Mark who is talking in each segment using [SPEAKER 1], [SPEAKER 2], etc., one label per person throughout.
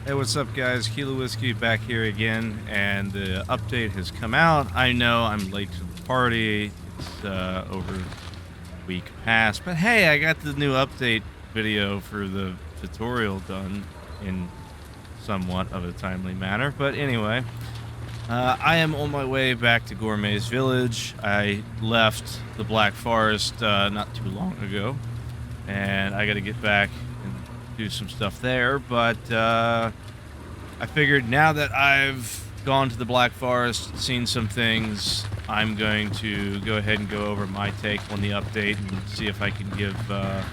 [SPEAKER 1] Hey, what's up, guys? Kilo Whiskey back here again, and the update has come out. I know I'm late to the party. It's over a week past, but hey, I got the new update video for the tutorial done in somewhat of a timely manner. But anyway, I am on my way back to Gourmet's Village. I left the Black Forest not too long ago, and I got to get back and do some stuff there. But I figured now that I've gone to the Black Forest, seen some things, I'm going to go ahead and go over my take on the update and see if I can give the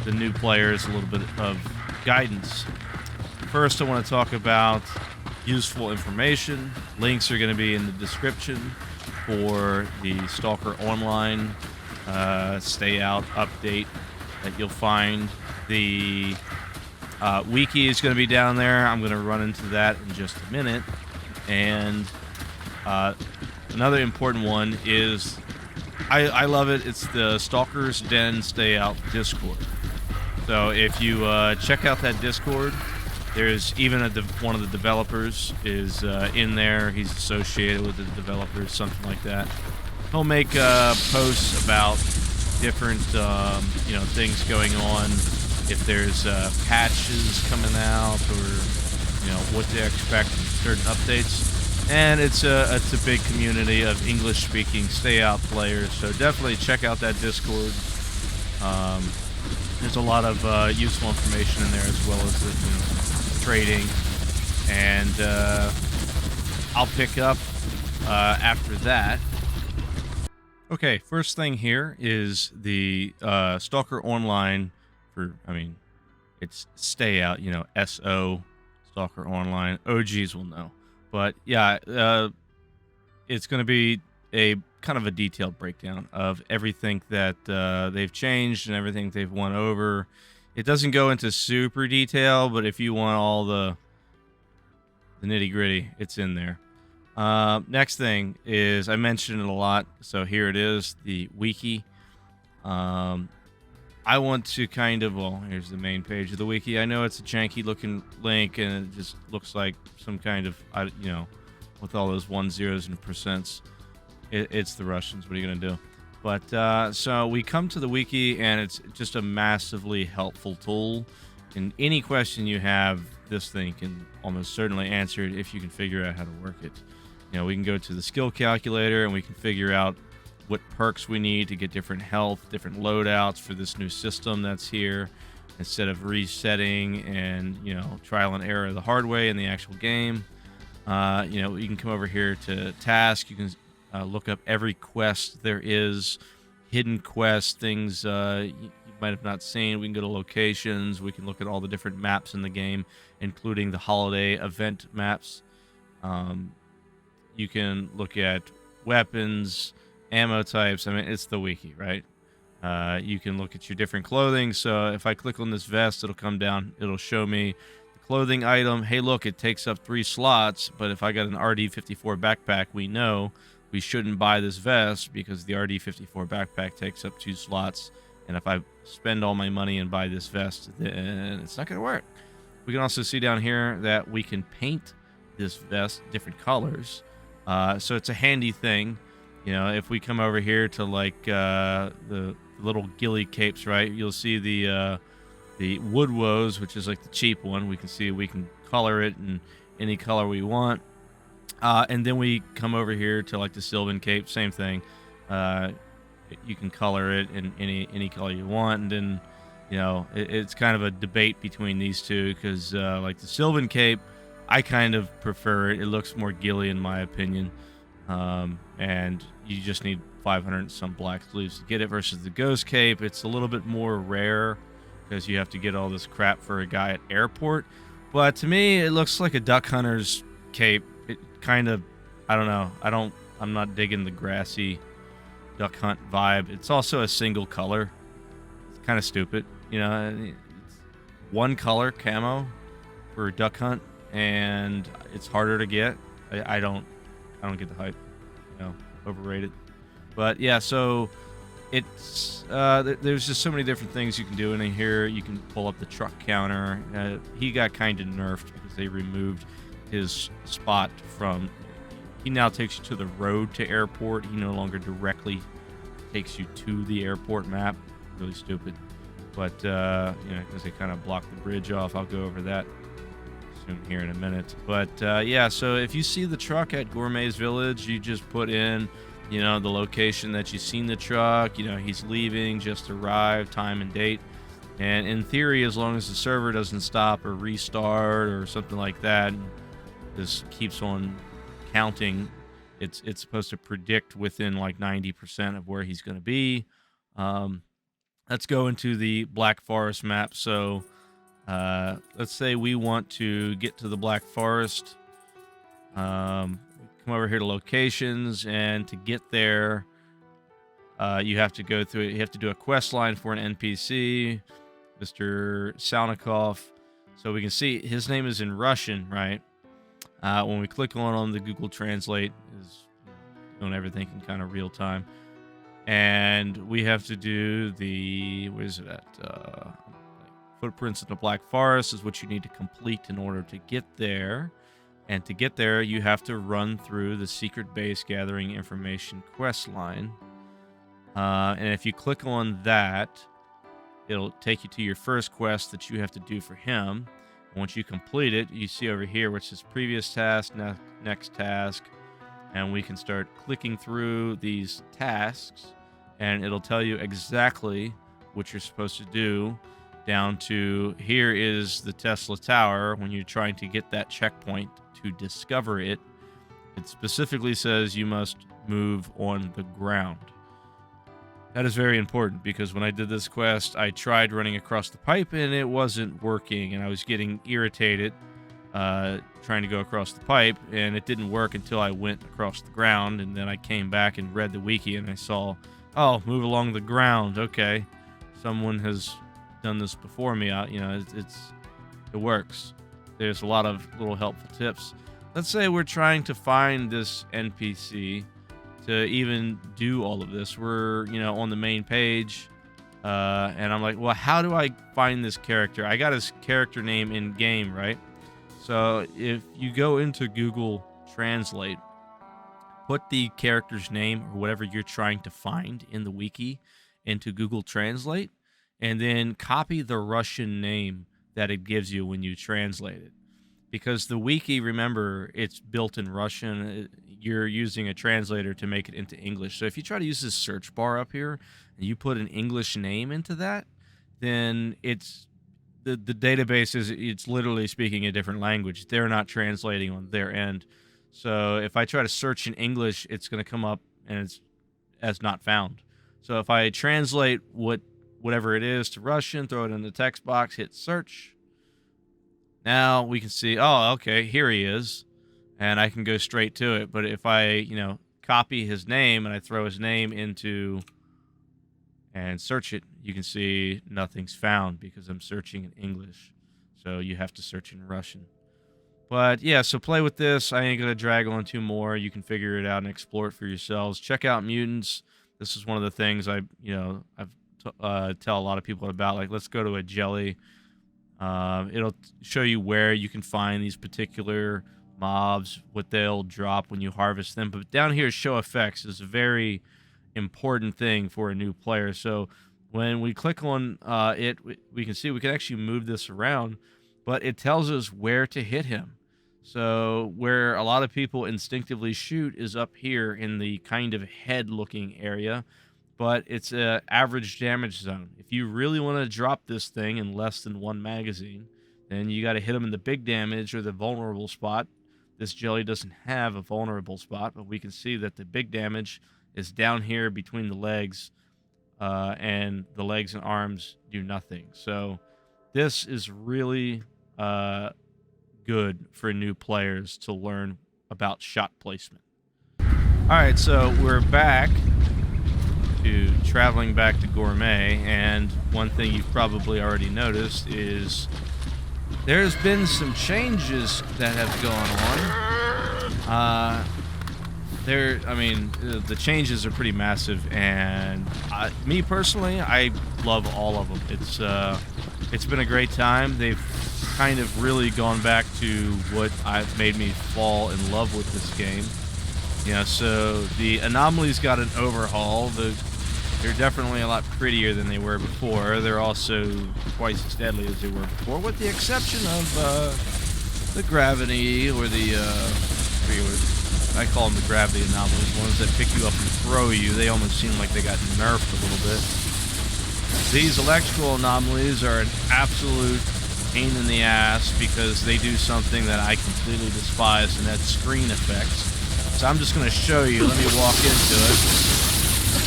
[SPEAKER 1] new players a little bit of guidance. First, I want to talk about useful information. Links are going to be in the description for the S.T.A.L.K.E.R Online Stay Out update that you'll find. The Wiki is going to be down there. I'm going to run into that in just a minute. And another important one is, I love it. It's the Stalker's Den Stay Out Discord. So if you check out that Discord, there's even one of the developers is in there. He's associated with the developers, something like that. He'll make posts about different things going on. If there's patches coming out, or what to expect in certain updates, and it's a big community of English-speaking Stay Out players. So definitely check out that Discord. There's a lot of useful information in there, as well as the trading. And I'll pick up after that. Okay, first thing here is the S.T.A.L.K.E.R Online. It's Stay Out, S.O. S.T.A.L.K.E.R Online. OGs will know. But yeah, it's going to be a kind of a detailed breakdown of everything that they've changed and everything they've won over. It doesn't go into super detail, but if you want all the nitty gritty, it's in there. Next thing is, I mentioned it a lot, so here it is, the wiki. I want to here's the main page of the wiki. I know it's a janky looking link, and it just looks like some kind of, with all those 1 zeros and percents. It's the Russians. What are you going to do? But so we come to the wiki, and it's just a massively helpful tool. And any question you have, this thing can almost certainly answer it if you can figure out how to work it. We can go to the skill calculator, and we can figure out what perks we need to get different health, different loadouts for this new system that's here, instead of resetting and trial and error the hard way in the actual game. You can come over here to task. You can look up every quest there is, hidden quests, things you might have not seen. We can go to locations. We can look at all the different maps in the game, including the holiday event maps. You can look at weapons, ammo types. It's the wiki, right? You can look at your different clothing. So if I click on this vest, it'll come down. It'll show me the clothing item. Hey, look, it takes up 3 slots. But if I got an RD54 backpack, we know we shouldn't buy this vest because the RD54 backpack takes up 2 slots. And if I spend all my money and buy this vest, then it's not going to work. We can also see down here that we can paint this vest different colors. So it's a handy thing. If we come over here to the little ghillie capes, right? You'll see the wood woes, which is like the cheap one. We can see we can color it in any color we want. And then we come over here to the Sylvan cape, same thing. You can color it in any color you want. And then, it's kind of a debate between these two because the Sylvan cape, I kind of prefer it. It looks more ghillie in my opinion. And you just need 500 and some black sleeves to get it, versus the Ghost Cape. It's a little bit more rare because you have to get all this crap for a guy at airport. But to me, it looks like a duck hunter's cape. It kind of, I don't know. I'm not digging the grassy duck hunt vibe. It's also a single color. It's kind of stupid. It's one color camo for duck hunt, and it's harder to get. I don't get the hype. Overrated. But yeah, so It's there's just so many different things you can do, and in here you can pull up the truck counter. He got kind of nerfed because they removed his spot from. He now takes you to the road to airport. He no longer directly takes you to the airport map. Really stupid, but you know, because they kind of blocked the bridge off. I'll go over that soon here in a minute. But yeah, so if you see the truck at Gourmet's Village, you just put in, you know, the location that you've seen the truck. You know, he's leaving, just arrived, time and date. And in theory, as long as the server doesn't stop or restart or something like that, just keeps on counting, it's supposed to predict within like 90% of where he's going to be. Let's go into the Black Forest map. So let's say we want to get to the Black Forest. Come over here to locations, and to get there, you have to go through it. You have to do a quest line for an NPC, Mr. Salnikov. So we can see his name is in Russian, right? When we click on the Google Translate, is doing everything in kind of real time. And we have to do the, where is it at? Footprints in the Black Forest is what you need to complete in order to get there. And to get there, you have to run through the secret base gathering information quest line. And if you click on that, it'll take you to your first quest that you have to do for him. Once you complete it, you see over here which is previous task, next task, and we can start clicking through these tasks, and it'll tell you exactly what you're supposed to do, down to here is the Tesla Tower. When you're trying to get that checkpoint to discover it, it specifically says you must move on the ground. That is very important, because when I did this quest, I tried running across the pipe and it wasn't working, and I was getting irritated trying to go across the pipe, and it didn't work until I went across the ground. And then I came back and read the wiki, and I saw, oh, move along the ground. Okay, someone has done this before me. You know, it works. There's a lot of little helpful tips. Let's say we're trying to find this NPC to even do all of this. We're, you know, on the main page, and I'm like, well, how do I find this character? I got his character name in game, right? So if you go into Google Translate, put the character's name or whatever you're trying to find in the wiki into Google Translate, and then copy the Russian name that it gives you when you translate it. Because the wiki, remember, it's built in Russian. You're using a translator to make it into English. So if you try to use this search bar up here and you put an English name into that, then it's the database it's literally speaking a different language. They're not translating on their end. So if I try to search in English, it's going to come up and it's as not found. So if I translate whatever it is to Russian, throw it in the text box, hit search, now we can see, oh, okay, here he is, and I can go straight to it. But if I, you know, copy his name and I throw his name into and search it, you can see nothing's found because I'm searching in English. So you have to search in Russian. But yeah, so play with this. I ain't going to drag on two more. You can figure it out and explore it for yourselves. Check out Mutants. This is one of the things I've tell a lot of people about. Like, let's go to a jelly. It'll show you where you can find these particular mobs, what they'll drop when you harvest them. But down here, show effects is a very important thing for a new player. So when we click on it, we can see we can actually move this around, but it tells us where to hit him. So where a lot of people instinctively shoot is up here in the kind of head-looking area, but it's an average damage zone. If you really want to drop this thing in less than one magazine, then you got to hit them in the big damage or the vulnerable spot. This jelly doesn't have a vulnerable spot, but we can see that the big damage is down here between the legs, and the legs and arms do nothing. So this is really good for new players to learn about shot placement. All right, so we're back to traveling back to Gourmet, and one thing you've probably already noticed is there's been some changes that have gone on. I mean, the changes are pretty massive, and me personally, I love all of them. It's been a great time. They've kind of really gone back to what made me fall in love with this game. Yeah, so the Anomaly's got an overhaul. They're definitely a lot prettier than they were before. They're also twice as deadly as they were before, with the exception of the gravity or I call them the gravity anomalies, ones that pick you up and throw you. They almost seem like they got nerfed a little bit. These electrical anomalies are an absolute pain in the ass because they do something that I completely despise, and that's screen effects. So I'm just going to show you. Let me walk into it,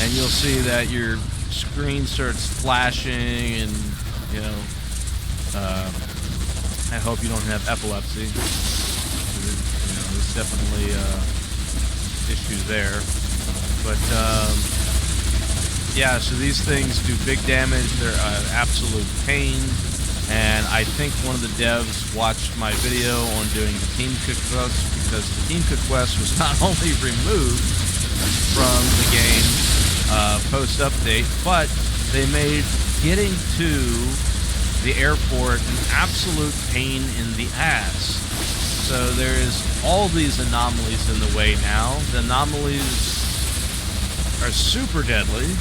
[SPEAKER 1] and you'll see that your screen starts flashing, and you know, I hope you don't have epilepsy. There's definitely issues there, but yeah. So these things do big damage. They're absolute pain. And I think one of the devs watched my video on doing the Team Cook Quest, because the Team Cook Quest was not only removed from the game post-update, but they made getting to the airport an absolute pain in the ass. So there is all these anomalies in the way now. The anomalies are super deadly.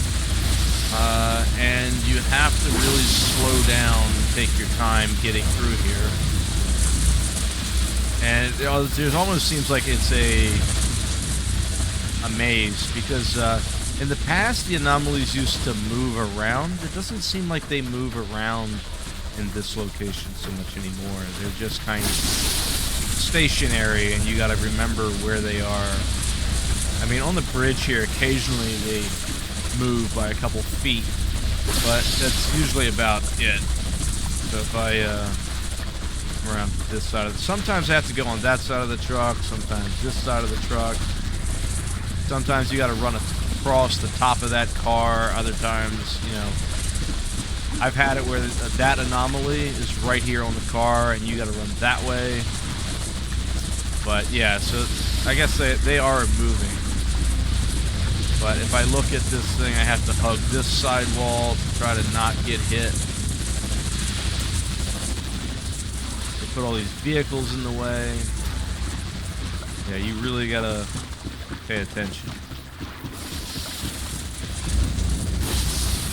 [SPEAKER 1] And you have to really slow down and take your time getting through here. And it almost seems like it's a maze, because in the past the anomalies used to move around. It doesn't seem like they move around in this location so much anymore. They're just kind of stationary, and you got to remember where they are. I mean, on the bridge here, occasionally they move by a couple feet, but that's usually about it. So if I come around to this side of sometimes I have to go on that side of the truck, sometimes this side of the truck. Sometimes you got to run across the top of that car. Other times, you know, I've had it where that anomaly is right here on the car, and you got to run that way. But yeah, so I guess they are moving. But if I look at this thing, I have to hug this side wall to try to not get hit. They put all these vehicles in the way. Yeah, you really gotta pay attention.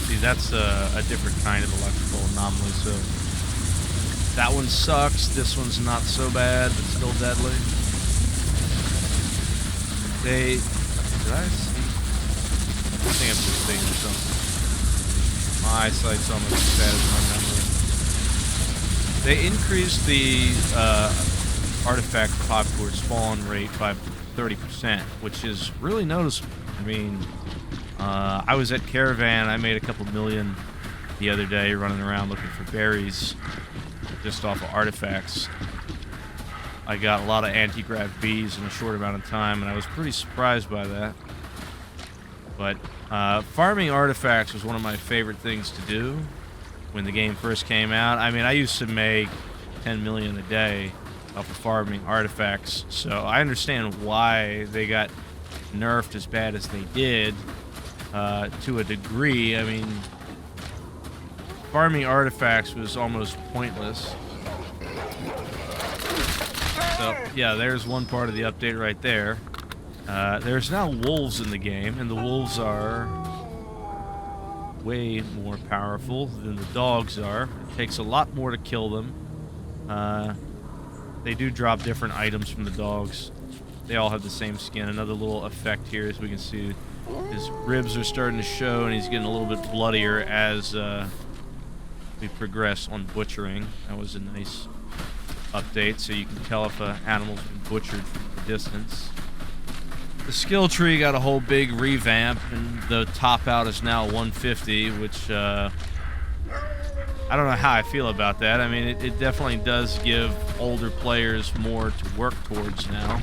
[SPEAKER 1] See, that's a different kind of electrical anomaly, so that one sucks. This one's not so bad, but still deadly. Did I see? I think I'm just seeing something. My eyesight's almost as bad as my memory. They increased the artifact pop or spawn rate by 30%, which is really noticeable. I mean, I was at Caravan. I made a couple million the other day running around looking for berries just off of artifacts. I got a lot of anti-grav bees in a short amount of time, and I was pretty surprised by that. But farming artifacts was one of my favorite things to do when the game first came out. I mean, I used to make 10 million a day off of farming artifacts, so I understand why they got nerfed as bad as they did to a degree. I mean, farming artifacts was almost pointless. So, yeah, there's one part of the update right there. There's now wolves in the game, and the wolves are way more powerful than the dogs are. It takes a lot more to kill them. They do drop different items from the dogs. They all have the same skin. Another little effect here, as we can see, his ribs are starting to show, and he's getting a little bit bloodier as we progress on butchering. That was a nice update, so you can tell if an animal's been butchered from the distance. The skill tree got a whole big revamp, and the top out is now 150, which I don't know how I feel about that. I mean, it definitely does give older players more to work towards now.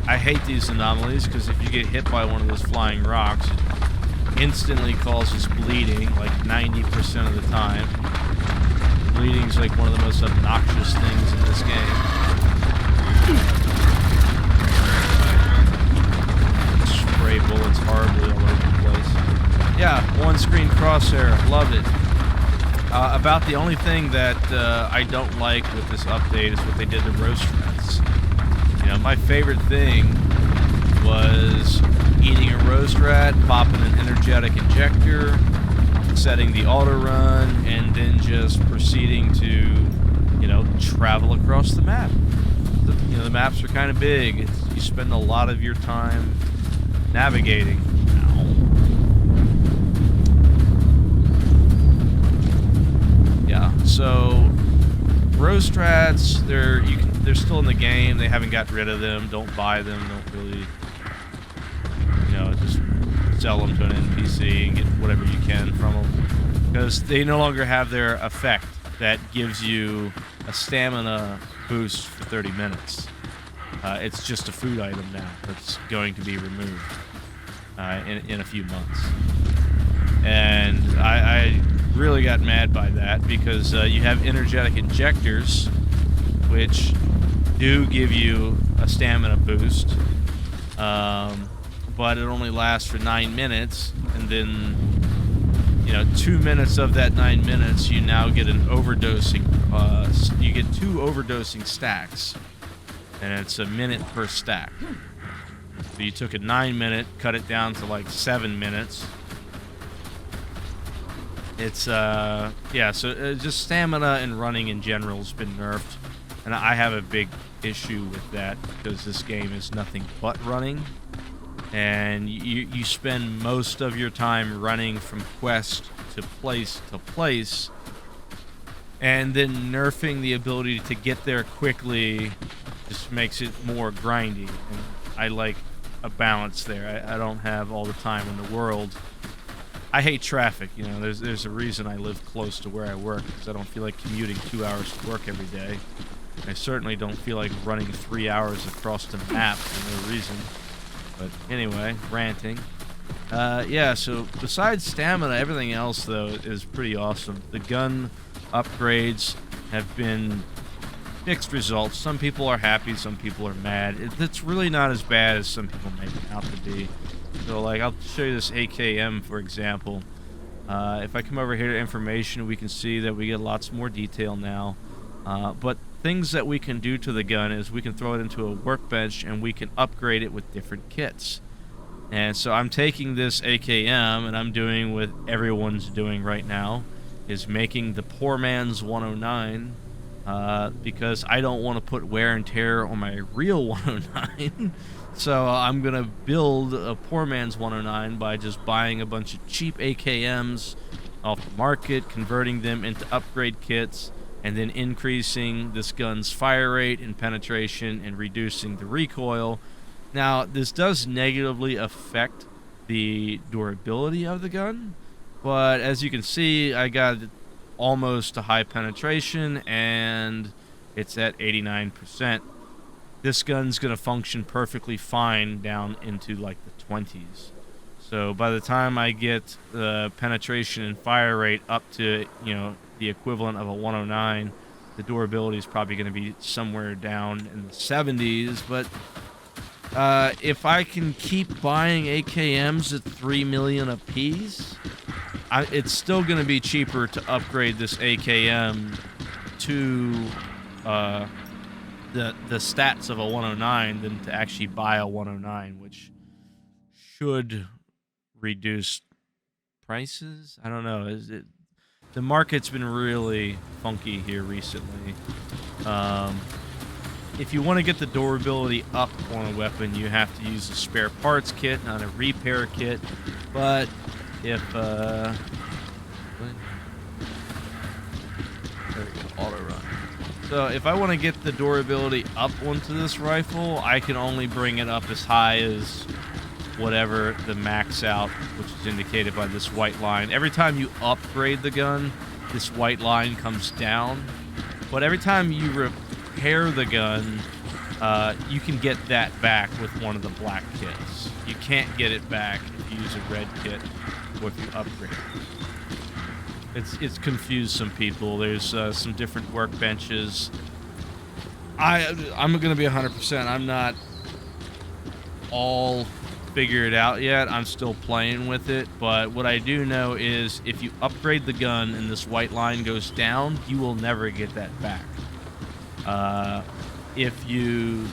[SPEAKER 1] I hate these anomalies because if you get hit by one of those flying rocks, it instantly causes bleeding, like 90% of the time. Bleeding is like one of the most obnoxious things in this game. spray bullets horribly all over the place. Yeah, one-screen crosshair, loved it. About the only thing that I don't like with this update is what they did to roast rats. You know, my favorite thing was eating a roast rat, popping an energetic injector, setting the auto run, and then just proceeding to, you know, travel across the map. You know, the maps are kind of big. You spend a lot of your time navigating. Yeah, so roast rats, they're still in the game. They haven't got rid of them. Don't buy them. Don't really, you know, just sell them to an NPC and get whatever you can from them, because they no longer have their effect that gives you a stamina boost for 30 minutes. It's just a food item now that's going to be removed in a few months. And I really got mad by that, because you have energetic injectors, which do give you a stamina boost, but it only lasts for 9 minutes, and then, you know, 2 minutes of that 9 minutes, you now get an overdosing, you get 2 overdosing stacks, and it's a minute per stack. So you took a 9 minute, cut it down to like 7 minutes. It's, yeah, so just stamina and running in general has been nerfed, and I have a big issue with that, because this game is nothing but running, and you spend most of your time running from quest to place, and then nerfing the ability to get there quickly just makes it more grindy, and I like a balance there. I don't have all the time in the world. I hate traffic, you know, there's a reason I live close to where I work, because I don't feel like commuting 2 hours to work every day. I certainly don't feel like running 3 hours across the map for no reason. But anyway, ranting. Yeah, so besides stamina, everything else, though, is pretty awesome. The gun upgrades have been mixed results. Some people are happy, some people are mad. It's really not as bad as some people make it out to be. So, like, I'll show you this AKM, for example. If I come over here to information, we can see that we get lots more detail now. But things that we can do to the gun is we can throw it into a workbench, and we can upgrade it with different kits. And so I'm taking this AKM, and I'm doing what everyone's doing right now, is making the poor man's 109, because I don't want to put wear and tear on my real 109. So I'm going to build a poor man's 109 by just buying a bunch of cheap AKMs off the market, converting them into upgrade kits, and then increasing this gun's fire rate and penetration and reducing the recoil. Now, this does negatively affect the durability of the gun, but as you can see, I got almost a high penetration, and it's at 89%. This gun's going to function perfectly fine down into like the 20s. So by the time I get the penetration and fire rate up to, you know, the equivalent of a 109, the durability is probably going to be somewhere down in the 70s. But if I can keep buying AKMs at 3 million apiece, it's still going to be cheaper to upgrade this AKM to the stats of a 109 than to actually buy a 109, which should reduce prices. I don't know. The market's been really funky here recently. If you want to get the durability up on a weapon, you have to use a spare parts kit, not a repair kit. But if there we go, auto run. So if I want to get the durability up onto this rifle, I can only bring it up as high as whatever the max out, which is indicated by this white line. Every time you upgrade the gun, this white line comes down. But every time you repair the gun, you can get that back with one of the black kits. You can't get it back if you use a red kit or if you upgrade it. It's confused some people. There's some different workbenches. I'm going to be 100%. I'm not all figure it out yet. I'm still playing with it, but what I do know is if you upgrade the gun and this white line goes down, you will never get that back. If you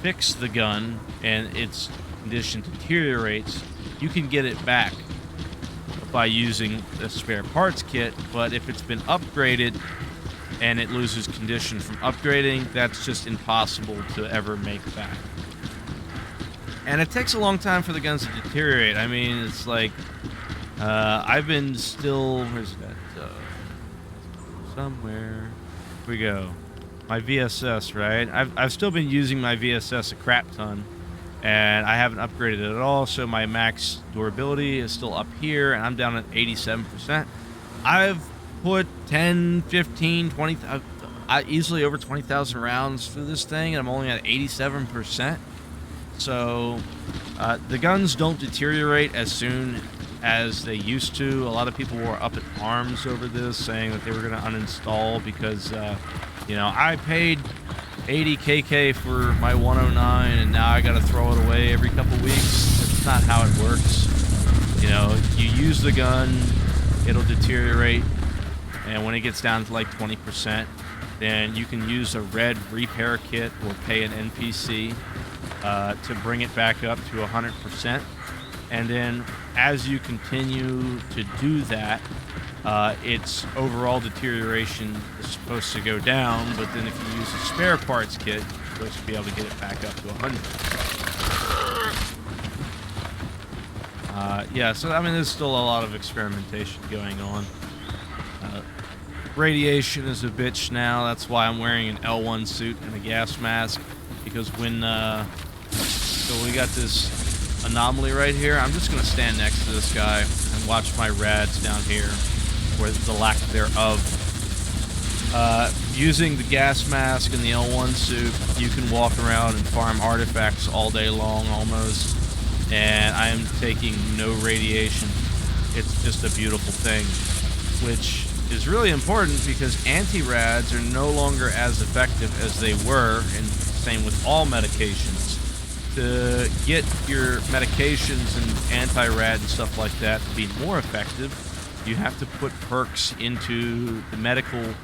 [SPEAKER 1] fix the gun and its condition deteriorates, you can get it back by using the spare parts kit, but if it's been upgraded and it loses condition from upgrading, that's just impossible to ever make back. And it takes a long time for the guns to deteriorate. I mean, it's like, I've been still, where's that, somewhere, here we go, my VSS, right? I've still been using my VSS a crap ton, and I haven't upgraded it at all, so my max durability is still up here, and I'm down at 87%. I've put 10, 15, 20, easily over 20,000 rounds through this thing, and I'm only at 87%. So the guns don't deteriorate as soon as they used to. A lot of people were up in arms over this, saying that they were going to uninstall because, you know, I paid 80 KK for my 109 and now I got to throw it away every couple weeks. That's not how it works. You know, you use the gun, it'll deteriorate, and when it gets down to like 20%, then you can use a red repair kit or pay an NPC to bring it back up to 100%. And then as you continue to do that, its overall deterioration is supposed to go down, but then if you use a spare parts kit, you're supposed to be able to get it back up to 100. Yeah, so I mean, there's still a lot of experimentation going on. Radiation is a bitch now. That's why I'm wearing an L1 suit and a gas mask, because when so we got this Anomaly right here. I'm just gonna stand next to this guy and watch my rads down here, or the lack thereof. Using the gas mask and the L1 suit, you can walk around and farm artifacts all day long almost, and I am taking no radiation. It's just a beautiful thing, which is really important because anti-rads are no longer as effective as they were, and same with all medications. To get your medications and anti-rad and stuff like that to be more effective, you have to put perks into the medical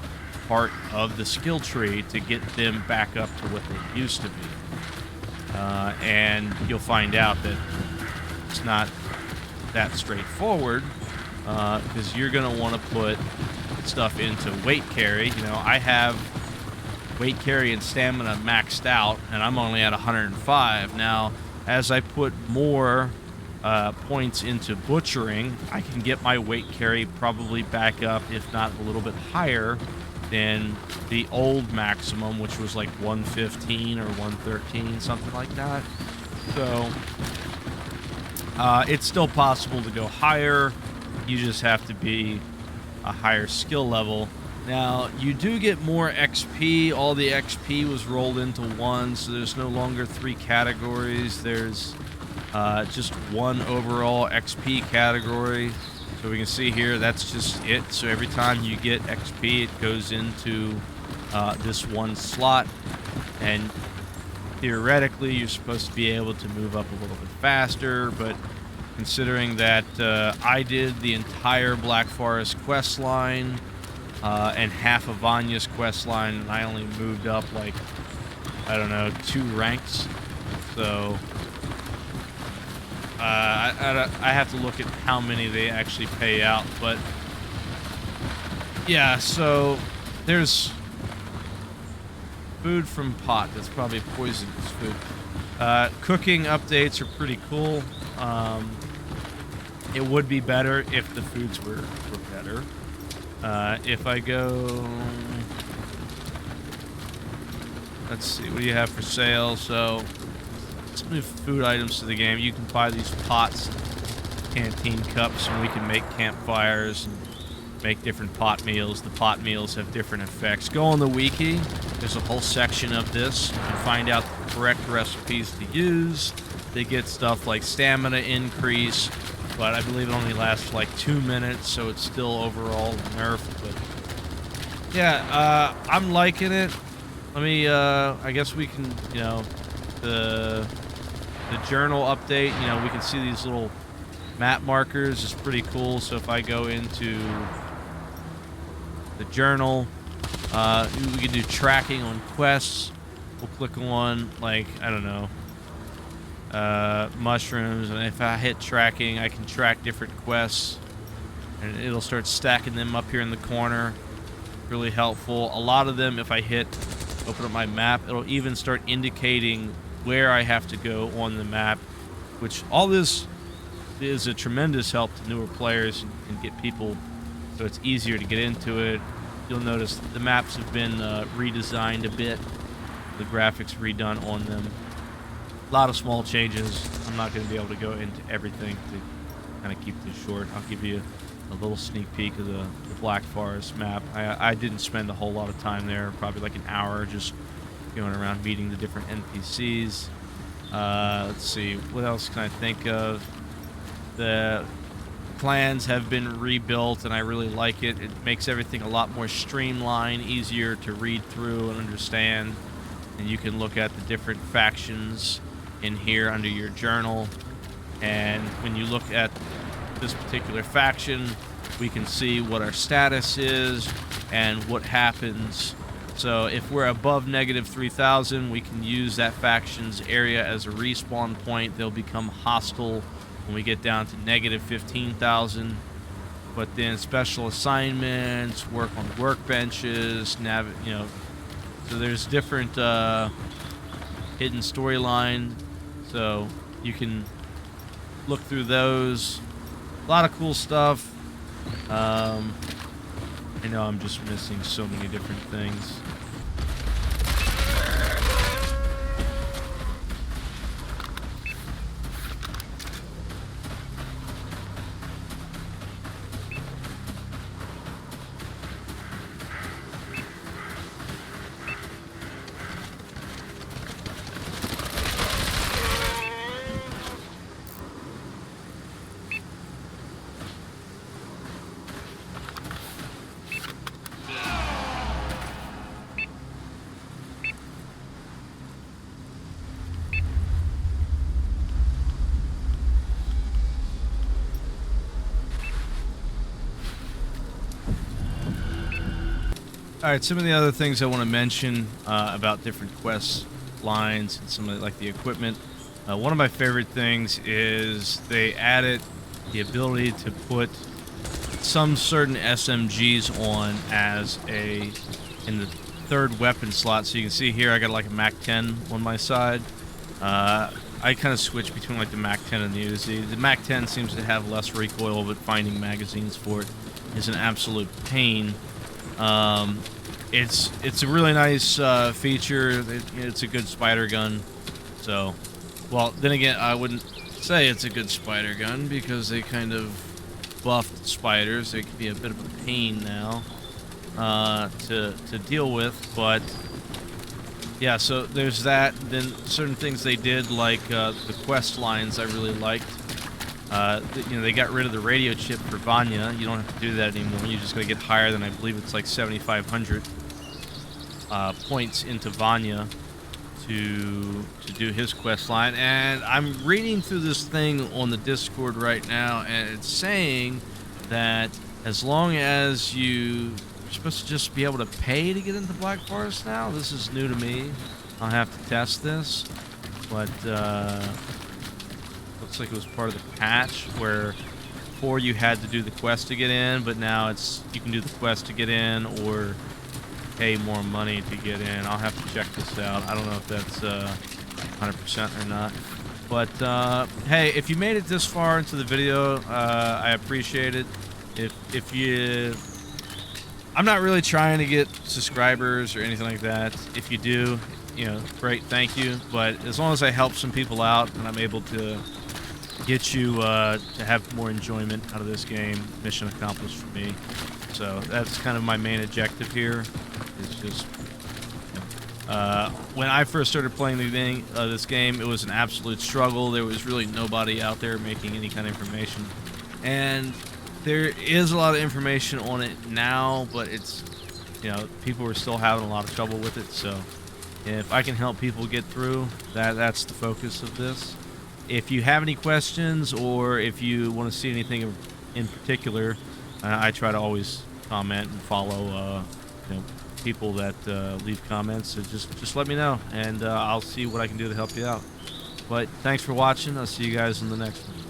[SPEAKER 1] part of the skill tree to get them back up to what they used to be. And you'll find out that it's not that straightforward, because you're going to want to put stuff into weight carry. You know, I have weight carry and stamina maxed out, and I'm only at 105. Now, as I put more points into butchering, I can get my weight carry probably back up, if not a little bit higher than the old maximum, which was like 115 or 113, something like that. So, it's still possible to go higher. You just have to be a higher skill level. Now, you do get more XP. All the XP was rolled into one, so there's no longer 3 categories. There's just one overall XP category. So we can see here, that's just it. So every time you get XP, it goes into this one slot. And theoretically, you're supposed to be able to move up a little bit faster, but considering that I did the entire Black Forest quest line, and half of Vanya's quest line, and I only moved up like, I don't know, 2 ranks. So I have to look at how many they actually pay out, but yeah. So there's food from pot. That's probably poisonous food. Cooking updates are pretty cool. It would be better if the foods were better. If I go, let's see, what do you have for sale? So, let's move food items to the game. You can buy these pots, canteen cups, and we can make campfires and make different pot meals. The pot meals have different effects. Go on the wiki. There's a whole section of this. You can find out the correct recipes to use. They get stuff like stamina increase, but I believe it only lasts for like 2 minutes, so it's still overall nerfed. But yeah, I'm liking it. Let me, I guess we can, you know, the journal update, you know, we can see these little map markers. It's pretty cool. So if I go into the journal, we can do tracking on quests. We'll click on, like, I don't know, mushrooms, and if I hit tracking, I can track different quests, and it'll start stacking them up here in the corner. Really helpful. A lot of them, if I hit open up my map, it'll even start indicating where I have to go on the map, which all this is a tremendous help to newer players and get people so it's easier to get into it. You'll notice the maps have been redesigned a bit, the graphics redone on them. A lot of small changes. I'm not going to be able to go into everything to kind of keep this short. I'll give you a little sneak peek of the Black Forest map. I didn't spend a whole lot of time there, probably like an hour just going around meeting the different NPCs. Let's see, what else can I think of? The clans have been rebuilt, and I really like it. It makes everything a lot more streamlined, easier to read through and understand. And you can look at the different factions in here under your journal. And when you look at this particular faction, we can see what our status is and what happens. So if we're above -3,000, we can use that faction's area as a respawn point. They'll become hostile when we get down to -15,000. But then special assignments, work on workbenches, you know, so there's different hidden storyline. So you can look through those. A lot of cool stuff. I know I'm just missing so many different things. All right, some of the other things I want to mention about different quest lines and some of like the equipment. One of my favorite things is they added the ability to put some certain SMGs on as in the third weapon slot. So you can see here I got like a MAC-10 on my side. I kind of switch between like the MAC-10 and the Uzi. The MAC-10 seems to have less recoil, but finding magazines for it is an absolute pain. It's a really nice feature. It's a good spider gun. So, well, then again, I wouldn't say it's a good spider gun because they kind of buffed spiders. They can be a bit of a pain now to deal with. But yeah, so there's that. Then certain things they did, like the quest lines, I really liked. You know, they got rid of the radio chip for Vanya. You don't have to do that anymore. You just got to get higher than, I believe it's like 7,500 points into Vanya to do his quest line. And I'm reading through this thing on the Discord right now, and it's saying that as long as you're supposed to just be able to pay to get into Black Forest now. This is new to me. I'll have to test this, but looks like it was part of the patch where before you had to do the quest to get in, but now you can do the quest to get in or pay more money to get in. I'll have to check this out. I don't know if that's 100% or not. But hey, if you made it this far into the video, I appreciate it. If you, I'm not really trying to get subscribers or anything like that. If you do, you know, great, thank you. But as long as I help some people out and I'm able to get you to have more enjoyment out of this game, mission accomplished for me. So that's kind of my main objective here. It's just, when I first started playing this game, it was an absolute struggle. There was really nobody out there making any kind of information, and there is a lot of information on it now, but it's, you know, people are still having a lot of trouble with it. So if I can help people get through that, that's the focus of this. if you have any questions or if you want to see anything in particular, I try to always comment and follow, people that leave comments. So just let me know, and I'll see what I can do to help you out. But thanks for watching. I'll see you guys in the next one.